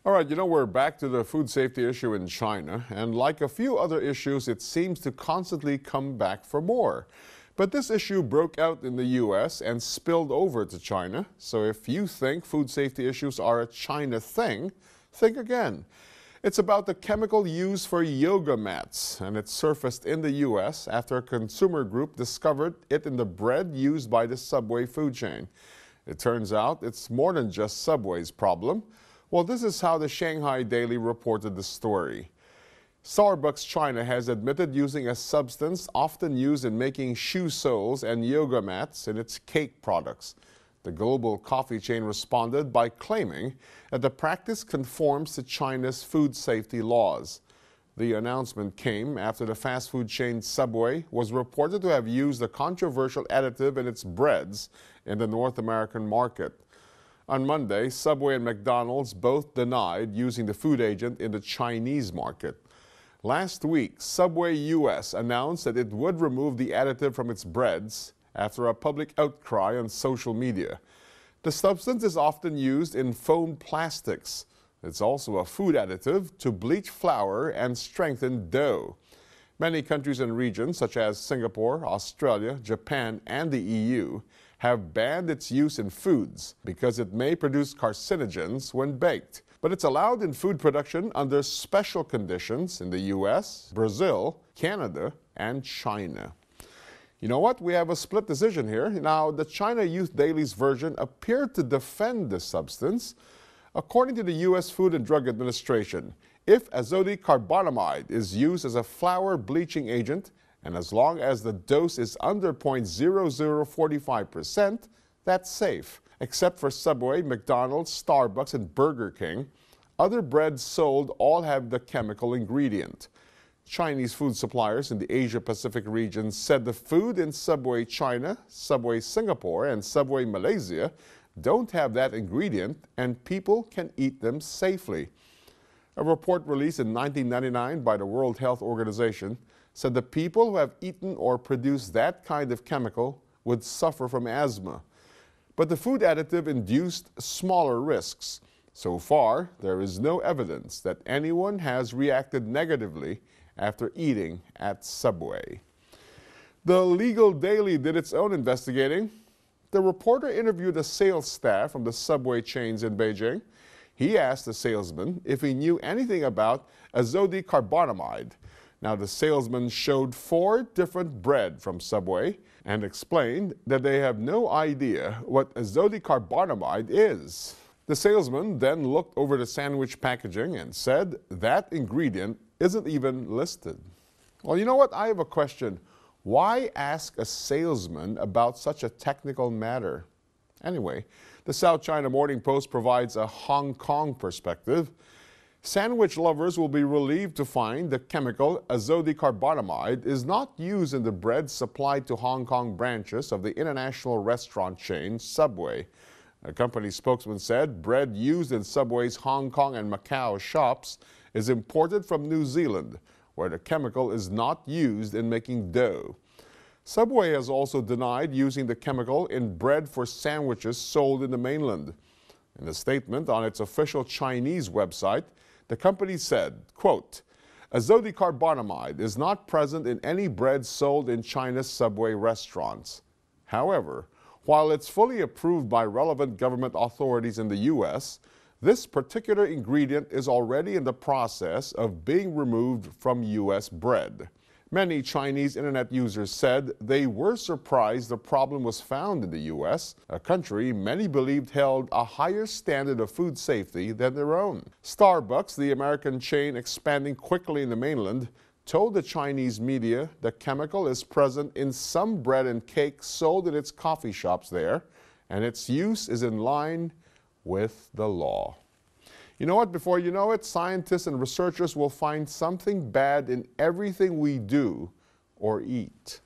All right, we're back to the food safety issue in China, and like a few other issues, it seems to constantly come back for more. But this issue broke out in the U.S. and spilled over to China, so if you think food safety issues are a China thing, think again. It's about the chemical used for yoga mats, and it surfaced in the U.S. after a consumer group discovered it in the bread used by the Subway food chain. It turns out it's more than just Subway's problem. Well, this is how the Shanghai Daily reported the story. Starbucks China has admitted using a substance often used in making shoe soles and yoga mats in its cake products. The global coffee chain responded by claiming that the practice conforms to China's food safety laws. The announcement came after the fast food chain Subway was reported to have used a controversial additive in its breads in the North American market. On Monday, Subway and McDonald's both denied using the food agent in the Chinese market. Last week, Subway US announced that it would remove the additive from its breads after a public outcry on social media. The substance is often used in foam plastics. It's also a food additive to bleach flour and strengthen dough. Many countries and regions, such as Singapore, Australia, Japan, and the EU, have banned its use in foods because it may produce carcinogens when baked. But it's allowed in food production under special conditions in the US, Brazil, Canada, and China. You know what? We have a split decision here. Now, the China Youth Daily's version appeared to defend the substance. According to the U.S. Food and Drug Administration, if azotic carbonamide is used as a flour bleaching agent, and as long as the dose is under 0.0045%, that's safe. Except for Subway, McDonald's, Starbucks, and Burger King, other breads sold all have the chemical ingredient. Chinese food suppliers in the Asia-Pacific region said the food in Subway China, Subway Singapore, and Subway Malaysia don't have that ingredient, and people can eat them safely. A report released in 1999 by the World Health Organization said the people who have eaten or produced that kind of chemical would suffer from asthma. But the food additive induced smaller risks. So far, there is no evidence that anyone has reacted negatively after eating at Subway. The Legal Daily did its own investigating. The reporter interviewed a sales staff from the Subway chains in Beijing. He asked the salesman if he knew anything about azotic carbonamide. Now, the salesman showed 4 different bread from Subway and explained that they have no idea what azotic carbonamide is. The salesman then looked over the sandwich packaging and said that ingredient isn't even listed. Well, you know what? I have a question. Why ask a salesman about such a technical matter? Anyway, the South China Morning Post provides a Hong Kong perspective. Sandwich lovers will be relieved to find the chemical azotic carbonamide is not used in the bread supplied to Hong Kong branches of the international restaurant chain Subway. A company spokesman said bread used in Subway's Hong Kong and Macau shops is imported from New Zealand, where the chemical is not used in making dough. Subway has also denied using the chemical in bread for sandwiches sold in the mainland. In a statement on its official Chinese website, the company said, quote, azotic carbonamide is not present in any bread sold in China's Subway restaurants. However, while it's fully approved by relevant government authorities in the U.S., this particular ingredient is already in the process of being removed from U.S. bread. Many Chinese internet users said they were surprised the problem was found in the U.S., a country many believed held a higher standard of food safety than their own. Starbucks, the American chain expanding quickly in the mainland, told the Chinese media the chemical is present in some bread and cake sold in its coffee shops there, and its use is in line with the law. You know what? Before you know it, scientists and researchers will find something bad in everything we do or eat.